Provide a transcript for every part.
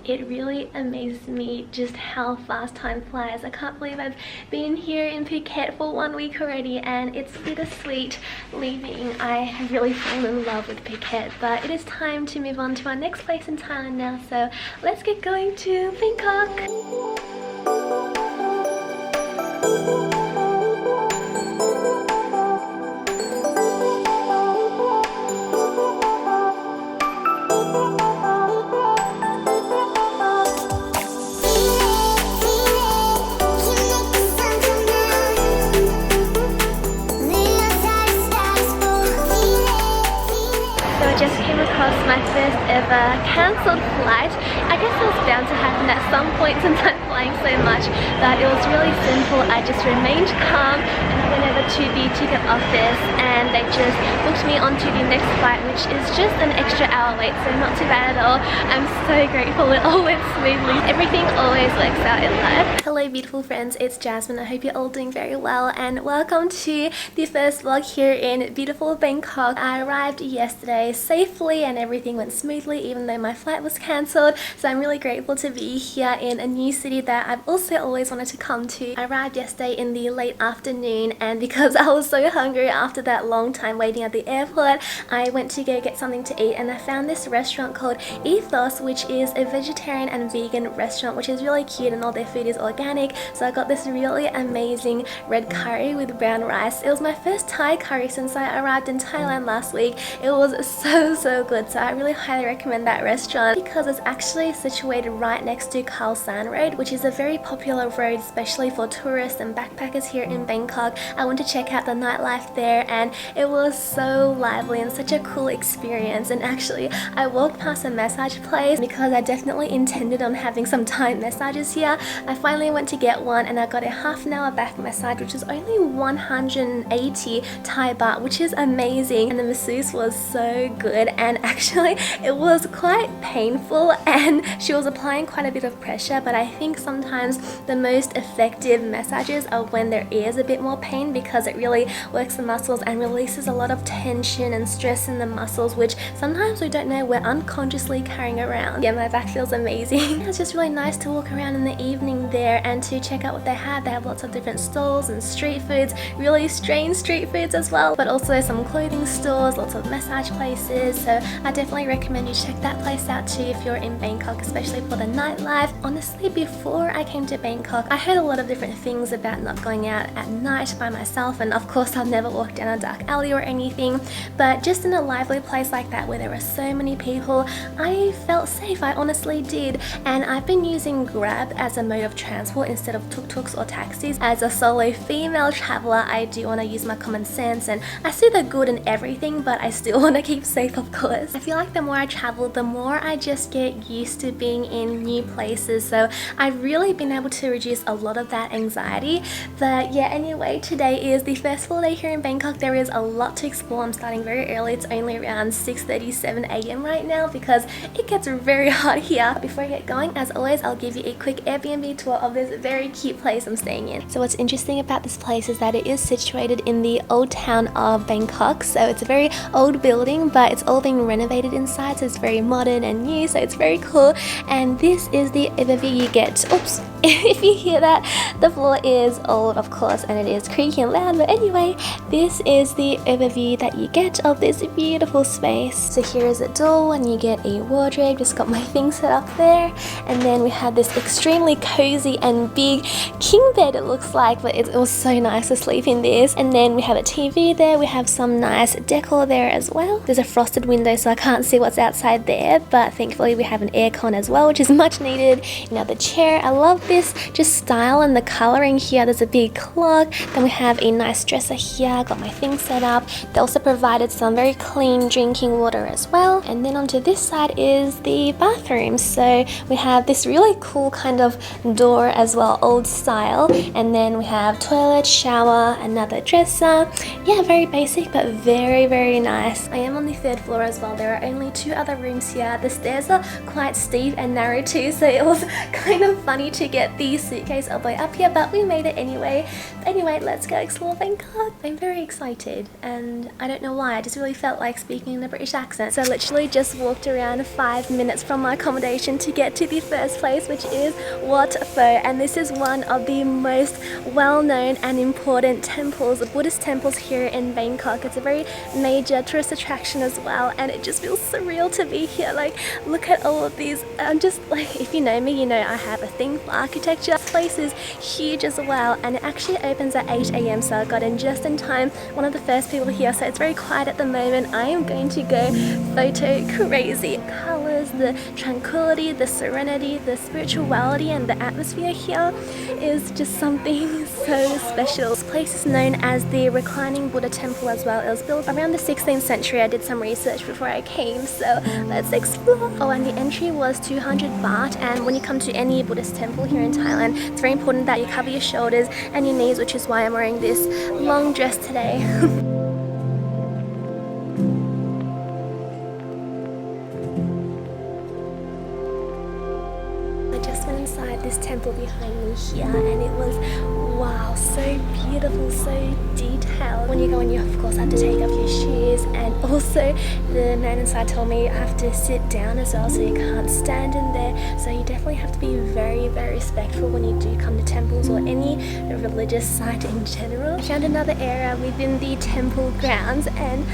It really amazes me just how fast time flies. I can't believe I've been here in Phuket for 1 week already, and it's bittersweet leaving. I have really fallen in love with Phuket, but it is time to move on to our next place in Thailand now, so let's get going to Bangkok. My first ever cancelled flight. I guess it was bound to happen at some point since I'm flying so much, but it was really simple. I just remained calm and I went over to the ticket office and they just booked me onto the next flight, which is just an extra hour late, so not too bad at all. I'm so grateful it all went smoothly. Everything always works out in life. Hello beautiful friends, it's Jasmine. I hope you're all doing very well and welcome to the first vlog here in beautiful Bangkok. I arrived yesterday safely and everything went smoothly even though my flight was cancelled, so I'm really grateful to be here in a new city that I've also always wanted to come to. I arrived yesterday in the late afternoon, and because I was so hungry after that long time waiting at the airport, I went to go get something to eat and I found this restaurant called Ethos, which is a vegetarian and vegan restaurant which is really cute and all their food is organic. So I got this really amazing red curry with brown rice. It was my first Thai curry since I arrived in Thailand last week. It was so good, so I really highly recommend that restaurant because it's actually situated right next to Khao San Road, which is a very popular road especially for tourists and backpackers here in Bangkok. I went to check out the nightlife there and it was so lively and such a cool experience. And actually I walked past a massage place because I definitely intended on having some Thai massages here. I finally went to get one and I got a half-an-hour back massage which is only 180 Thai baht, which is amazing, and the masseuse was so good and actually it was quite painful and she was applying quite a bit of pressure, but I think sometimes the most effective massages are when there is a bit more pain because it really works the muscles and releases a lot of tension and stress in the muscles, which sometimes we don't know we're unconsciously carrying around. Yeah, my back feels amazing. It's just really nice to walk around in the evening there and to check out what they have. They have lots of different stalls and street foods, really strange street foods as well, but also some clothing stores, lots of massage places, so I definitely recommend you check that place out too if you're in Bangkok, especially for the nightlife. Honestly, before I came to Bangkok, I heard a lot of different things about not going out at night by myself, and of course I've never walked down a dark alley or anything, but just in a lively place like that where there were so many people, I felt safe. I honestly did, and I've been using Grab as a mode of transport instead of tuk-tuks or taxis. As a solo female traveler, I do want to use my common sense, and I see the good in everything, but I still want to keep safe, of course. I feel like the more I travel, the more I just get used to being in new places, so I've really been able to reduce a lot of that anxiety. But yeah, anyway, today is the first full day here in Bangkok. There is a lot to explore. I'm starting very early. It's only around 6:37 a.m. right now because it gets very hot here. Before I get going, as always, I'll give you a quick Airbnb tour of this very cute place I'm staying in. So what's interesting about this place is that it is situated in the old town of Bangkok, so it's a very old building, but it's all being renovated inside, so it's very modern and new, so it's very cool. And this is the overview you get. Oops, if you hear that, the floor is old of course and it is creaky and loud, but anyway, this is the overview that you get of this beautiful space. So here is a door and you get a wardrobe, just got my things set up there, and then we have this extremely cozy and big king bed it looks like, but it was so nice to sleep in this. And then we have a TV there, we have some nice decor there as well. There's a frosted window so I can't see what's outside there, but thankfully we have an aircon as well, which is much needed. Now the chair, I love this just style and the colouring here. There's a big clock, then we have a nice dresser here, got my things set up. They also provided some very clean drinking water as well. And then onto this side is the bathroom, so we have this really cool kind of door as well, old style, and then we have toilet, shower, another dresser. Yeah, very basic but very nice. I am on the 3rd floor as well. There are only 2 other rooms here. The stairs are quite steep and narrow too, so it was kind of funny to get the suitcase all the way up here, but we made it anyway. Anyway, let's go explore Bangkok. I'm very excited and I don't know why, I just really felt like speaking in a British accent. So I literally just walked around 5 minutes from my accommodation to get to the first place, which is Wat Pho, and this is one of the most well-known and important temples, Buddhist temples here in Bangkok. It's a very major tourist attraction as well, and it just feels surreal to be here. Like, look at all of these. I'm just like, if you know me, you know I have a thing for architecture. This place is huge as well, and it actually opens at 8 AM, so I got in just in time, one of the first people here, so it's very quiet at the moment. I am going to go photo crazy. Colors, the tranquility, the serenity, the spirituality, and the atmosphere here is just something so special. This place is known as the Reclining Buddha Temple as well. It was built around the 16th century. I did some research before I came, so let's explore. Oh, and the entry was 200 baht, and when you come to any Buddhist temple here in Thailand, it's very important that you cover your shoulders and your knees, which is why I'm wearing this long dress today. Inside this temple behind me here, and it was wow, so beautiful, so detailed. When you go in, you of course have to take off your shoes, and also the man inside told me I have to sit down as well, so you can't stand in there. So you definitely have to be very, very respectful when you do come to temples or any religious site in general. I found another area within the temple grounds, and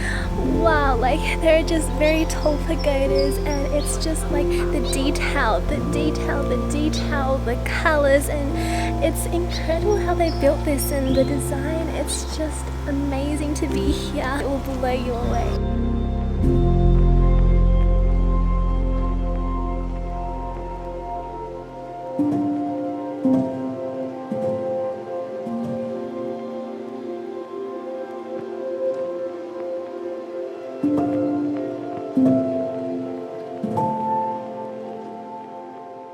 wow, like there are just very tall pagodas, and it's just like the detail, the colors, and it's incredible how they built this, and the design. It's just amazing to be here. It will blow you away.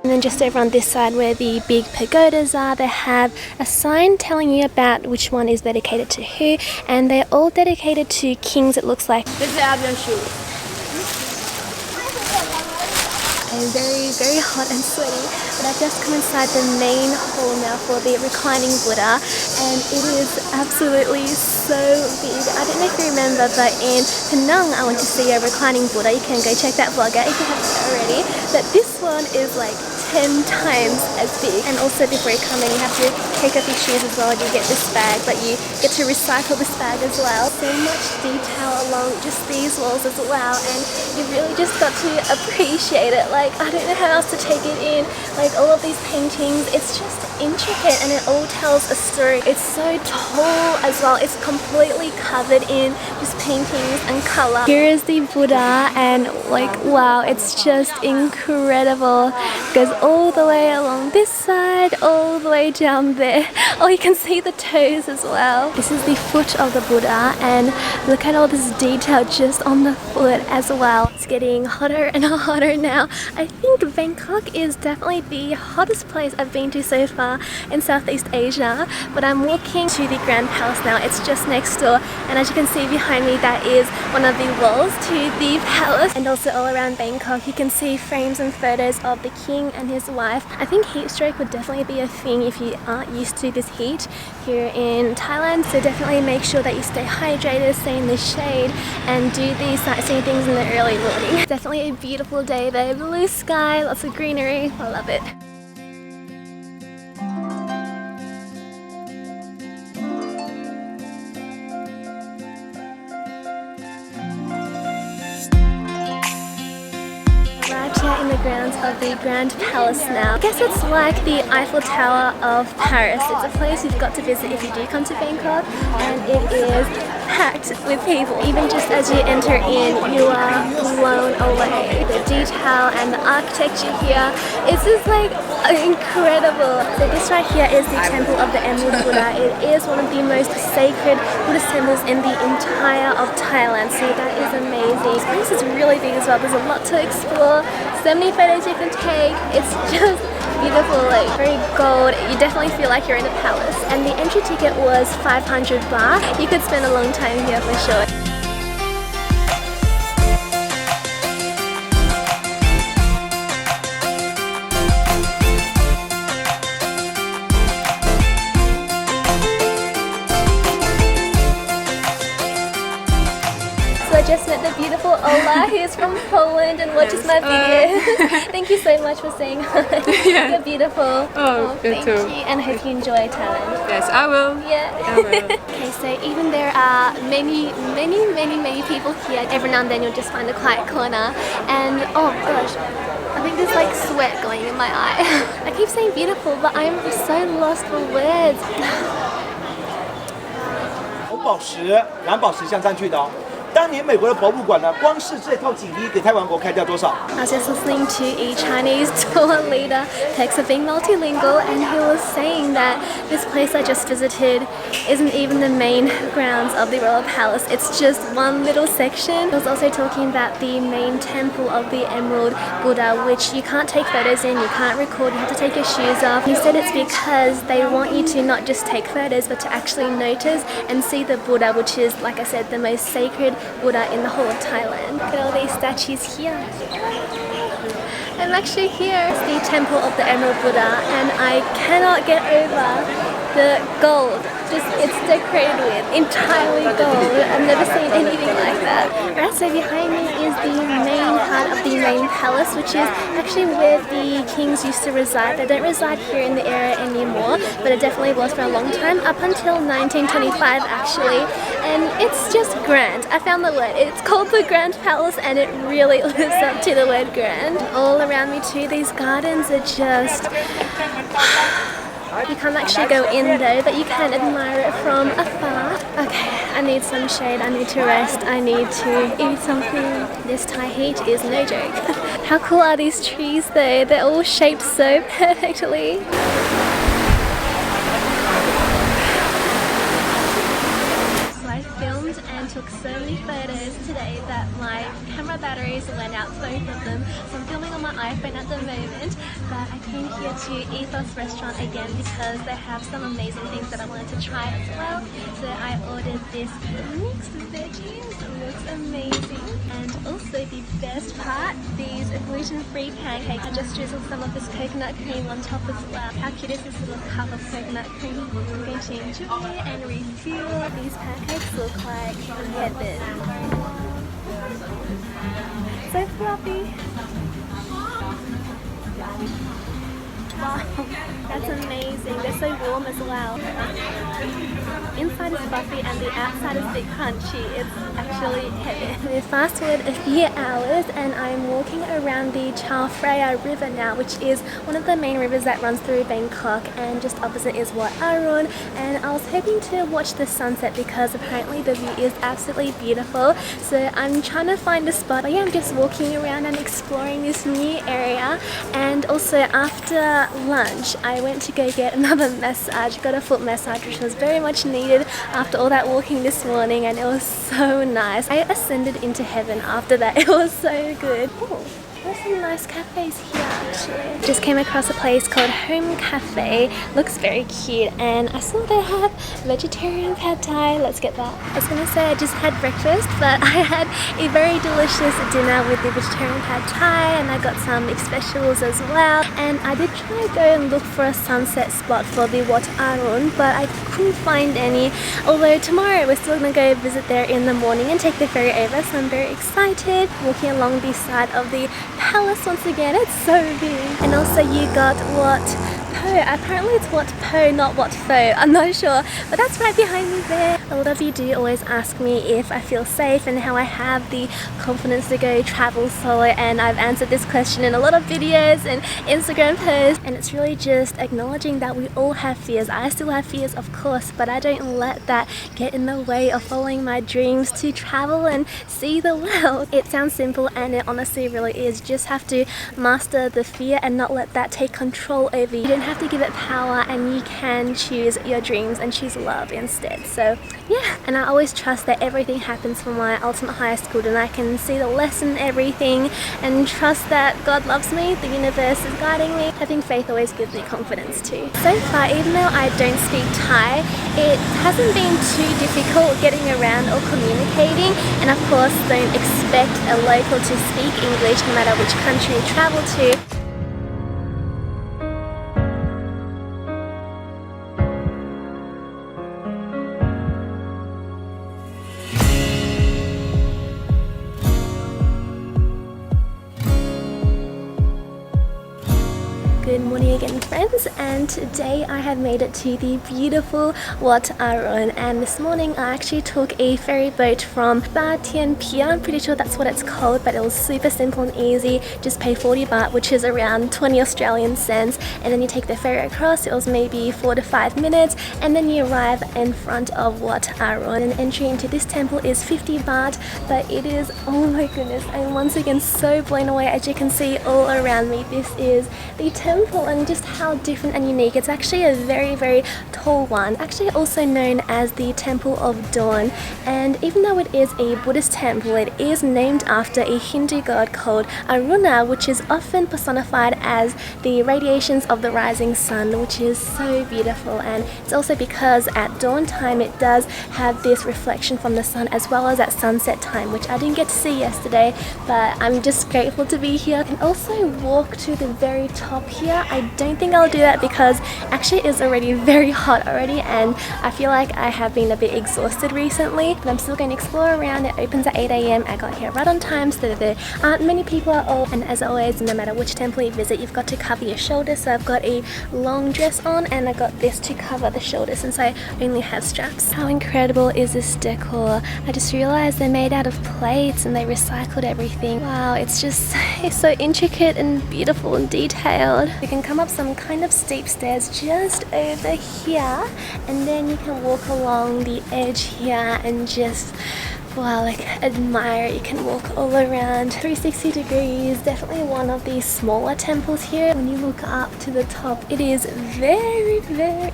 And then just over on this side where the big pagodas are, they have a sign telling you about which one is dedicated to who, and they're all dedicated to kings, it looks like. I'm very, very hot and sweaty, but I've just come inside the main hall now for the Reclining Buddha, and it is absolutely so big. I don't know if you remember, but in Penang I went to see a Reclining Buddha. You can go check that vlog out if you haven't already, but this one is like 10 times as big. And also before you come in, you have to take off your shoes as well. You get this bag, but you get to recycle this bag as well. So much detail along just these walls as well, and you really just got to appreciate it. Like, I don't know how else to take it in. Like, all of these paintings, it's just intricate, and it all tells a story. It's so tall as well. It's completely covered in just paintings and color. Here is the Buddha, and like, wow, it's just incredible. It goes all the way along this side, all the way down there. Oh, you can see the toes as well. This is the foot of the Buddha, and look at all this detail just on the foot as well. It's getting hotter and hotter now. I think Bangkok is definitely the hottest place I've been to so far in Southeast Asia, but I'm walking to the Grand Palace now. It's just next door, and as you can see behind me, that is one of the walls to the palace. And also all around Bangkok, you can see frames and photos of the king and his wife. I think heat stroke would definitely be a thing if you aren't used to this heat here in Thailand, so definitely make sure that you stay hydrated, stay in the shade, and do these sightseeing things in the early morning. Definitely a beautiful day though, blue sky, lots of greenery, I love it. In the grounds of the Grand Palace now. I guess it's like the Eiffel Tower of Paris. It's a place you've got to visit if you do come to Bangkok, and it is packed with people. Even just as you enter in, you are blown away. The detail and the architecture here is just like incredible. So this right here is the Temple of the Emerald Buddha. It is one of the most sacred Buddhist temples in the entire of Thailand, so that is amazing. This place is really big as well. There's a lot to explore. So many photos you can take. It's just beautiful, like very gold. You definitely feel like you're in a palace. And the entry ticket was 500 baht. You could spend a long time here for sure. Just met the beautiful beautiful Ola. He's from Poland and watches my videos. Thank you so much for saying hi. Yeah. You're beautiful. Oh, you thank too. you. And I hope you enjoy Thailand. Yes, I will. Yeah. I will. Okay, so even there are many people here, every now and then you'll just find a quiet corner and oh gosh, I think there's like sweat going in my eye. I keep saying beautiful, but I'm so lost for words. 红宝石、蓝宝石相占据的哦。当年美国的博物馆呢，光是这套锦衣给台湾国开掉多少？ I was just listening to a Chinese tour leader, Tex of being multilingual, and he was saying that this place I just visited isn't even the main grounds of the Royal Palace, it's just one little section. He was also talking about the main temple of the Emerald Buddha, which you can't take photos in, you can't record, you have to take your shoes off. He said it's because they want you to not just take photos, but to actually notice and see the Buddha, which is, like I said, the most sacred Buddha in the whole of Thailand. Look at all these statues here. I'm actually here. It's the temple of the Emerald Buddha and I cannot get over the gold. Just it's decorated with entirely gold. I've never seen anything like that. Right, so behind me is the main part of the main palace, which is actually where the kings used to reside. They don't reside here in the area anymore, but it definitely was for a long time, up until 1925 actually. And it's just grand. I found the word. It's called the Grand Palace and it really lives up to the word grand. All around me too, these gardens are just... You can't actually go in though, but you can admire it from afar. Okay, I need some shade, I need to rest, I need to eat something. This Thai heat is no joke. How cool are these trees though? They're all shaped so perfectly. Took so many photos today that my camera batteries went out, both of them. So I'm filming on my iPhone at the moment, but I came here to Ethos Restaurant again because they have some amazing things that I wanted to try as well. So I ordered this mixed veggies, it looks amazing. And also the best part, these gluten-free pancakes. I just drizzled some of this coconut cream on top as well. How cute is this little cup of coconut cream? I'm going to enjoy and refuel. These pancakes look like heaven. So fluffy. Wow, that's amazing. They're so warm as well. Inside is fluffy and the outside is a bit crunchy. It's actually heaven. We fast forward a few hours and I'm walking around the Chao Phraya River now, which is one of the main rivers that runs through Bangkok, and just opposite is Wat Arun. And I was hoping to watch the sunset because apparently the view is absolutely beautiful. So I'm trying to find a spot. But yeah, I'm just walking around and exploring this new area. And also after lunch I went to go get another massage, got a foot massage, which was very much needed after all that walking this morning, and it was so nice. I ascended into heaven after that. It was so good. Ooh, there's some nice cafes here actually. Just came across a place called Home Cafe. Looks very cute, and I saw they have vegetarian pad thai. Let's get that. I was gonna say I just had breakfast, but I had a very delicious dinner with the vegetarian pad thai, and I got some mixed vegetables as well. And I did try to go and look for a sunset spot for the Wat Arun, but I couldn't find any. Although tomorrow we're still gonna go visit there in the morning and take the ferry over, so I'm very excited. Walking along the side of the palace once again. It's so big. And also you got Wat Pho. Apparently it's Wat Pho, not Wat Pho. I'm not sure, but that's right behind me there. A lot of you do always ask me if I feel safe and how I have the confidence to go travel solo, and I've answered this question in a lot of videos and Instagram posts, and it's really just acknowledging that we all have fears. I still have fears, of course, but I don't let that get in the way of following my dreams to travel and see the world. It sounds simple and it honestly really is. You just have to master the fear and not let that take control over you. You don't have to give it power, and you can choose your dreams and choose love instead. So yeah, and I always trust that everything happens for my ultimate highest good, and I can see the lesson in everything and trust that God loves me, the universe is guiding me. Having faith always gives me confidence too. So far, even though I don't speak Thai, it hasn't been too difficult getting around or communicating, and of course don't expect a local to speak English no matter which country you travel to. Good morning again, friends, and today I have made it to the beautiful Wat Arun, and this morning I actually took a ferry boat from Tien Pier. I'm pretty sure that's what it's called, but it was super simple and easy. Just pay 40 baht, which is around 20 Australian cents, and then you take the ferry across. It was maybe 4 to 5 minutes, and then you arrive in front of Wat Arun. And entry into this temple is 50 baht, but it is, oh my goodness, I'm once again so blown away. As you can see all around me, this is the temple and just how different and unique. It's actually a very tall one, actually also known as the Temple of Dawn. And even though it is a Buddhist temple, it is named after a Hindu god called Aruna, which is often personified as the radiations of the rising sun, which is so beautiful. And it's also because at dawn time it does have this reflection from the sun, as well as at sunset time, which I didn't get to see yesterday, but I'm just grateful to be here. And also walk to the very top here. I don't think I'll do that because actually it is already very hot already, and I feel like I have been a bit exhausted recently, but I'm still going to explore around. It opens at 8 AM. I got here right on time so that there aren't many people at all. And as always, no matter which temple you visit, you've got to cover your shoulders. So I've got a long dress on and I got this to cover the shoulders since I only have straps. How incredible is this decor? I just realized they're made out of plates and they recycled everything. Wow, it's just it's so intricate and beautiful and detailed. You can come up some kind of steep stairs just over here, and then you can walk along the edge here and just, wow, like admire. You can walk all around 360 degrees. Definitely one of the smaller temples here. When you look up to the top, it is very, you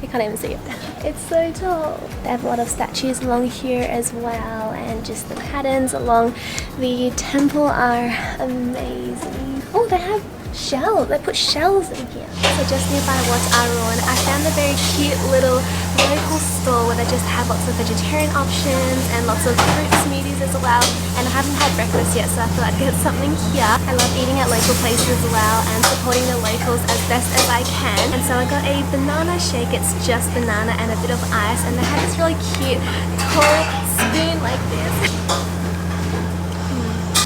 can't even see it. It's so tall. They have a lot of statues along here as well, and just the patterns along the temple are amazing. Oh, they have shells. They put shells in here. So just nearby Wat Arun, I found a very cute little local store where they just have lots of vegetarian options and lots of fruit smoothies as well. And I haven't had breakfast yet, so I thought I'd get something here. I love eating at local places as well and supporting the locals as best as I can. And so I got a banana shake. It's just banana and a bit of ice, and they have this really cute tall spoon like this.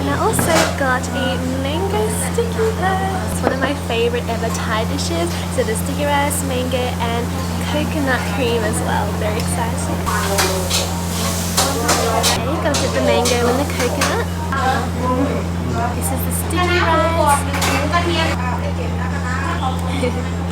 And I also got a mango sticky rice, one of my favorite ever Thai dishes. So the sticky rice, mango, and coconut cream as well. Very exciting. Okay, gotta dip the mango in the coconut. This is the sticky rice.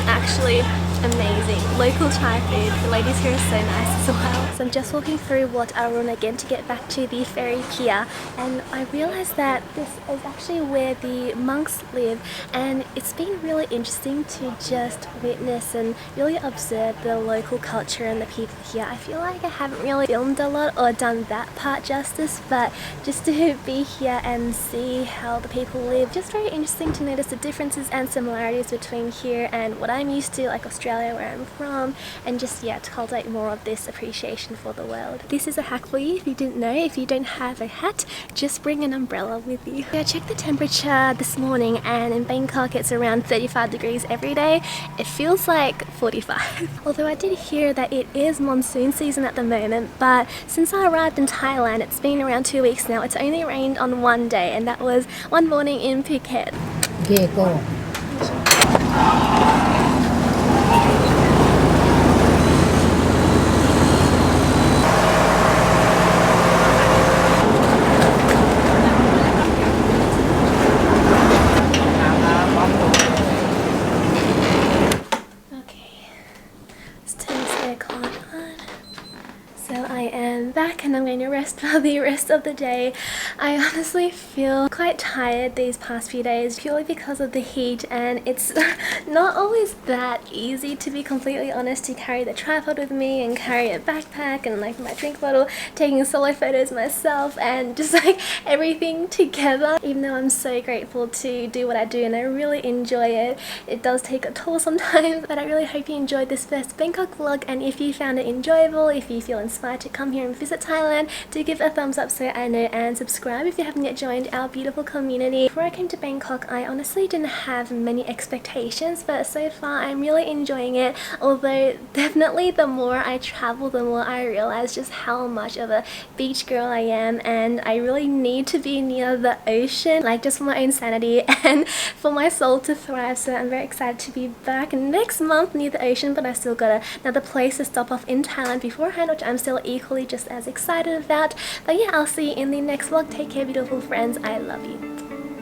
Actually, amazing. Local Thai food. The ladies here are so nice as well. So I'm just walking through Wat Arun again to get back to the ferry pier, and I realized that this is actually where the monks live, and it's been really interesting to just witness and really observe the local culture and the people here. I feel like I haven't really filmed a lot or done that part justice, but just to be here and see how the people live, just very interesting to notice the differences and similarities between here and what I'm used to, like Australia, where I'm from, and just, yeah, to cultivate more of this appreciation for the world. This is a hack for you if you didn't know. If you don't have a hat, just bring an umbrella with you. I checked the temperature this morning, and in Bangkok it's around 35 degrees every day. It feels like 45. Although I did hear that it is monsoon season at the moment, but since I arrived in Thailand, it's been around 2 weeks now. It's only rained on one day, and that was one morning in Phuket. Okay, go. Back, and I'm going to rest for the rest of the day. I honestly feel quite tired these past few days purely because of the heat, and it's not always that easy, to be completely honest, to carry the tripod with me and carry a backpack and like my drink bottle, taking solo photos myself and just like everything together. Even though I'm so grateful to do what I do and I really enjoy it, it does take a toll sometimes. But I really hope you enjoyed this first Bangkok vlog, and if you found it enjoyable, if you feel inspired to come here and visit visit Thailand, do give a thumbs up so I know, and subscribe if you haven't yet joined our beautiful community. Before I came to Bangkok, I honestly didn't have many expectations, but so far I'm really enjoying it. Although definitely the more I travel, the more I realize just how much of a beach girl I am, and I really need to be near the ocean, like just for my own sanity and for my soul to thrive. So I'm very excited to be back next month near the ocean, but I still got another place to stop off in Thailand beforehand, which I'm still equally just as excited about. But yeah, I'll see you in the next vlog. Take care, beautiful friends. I love you.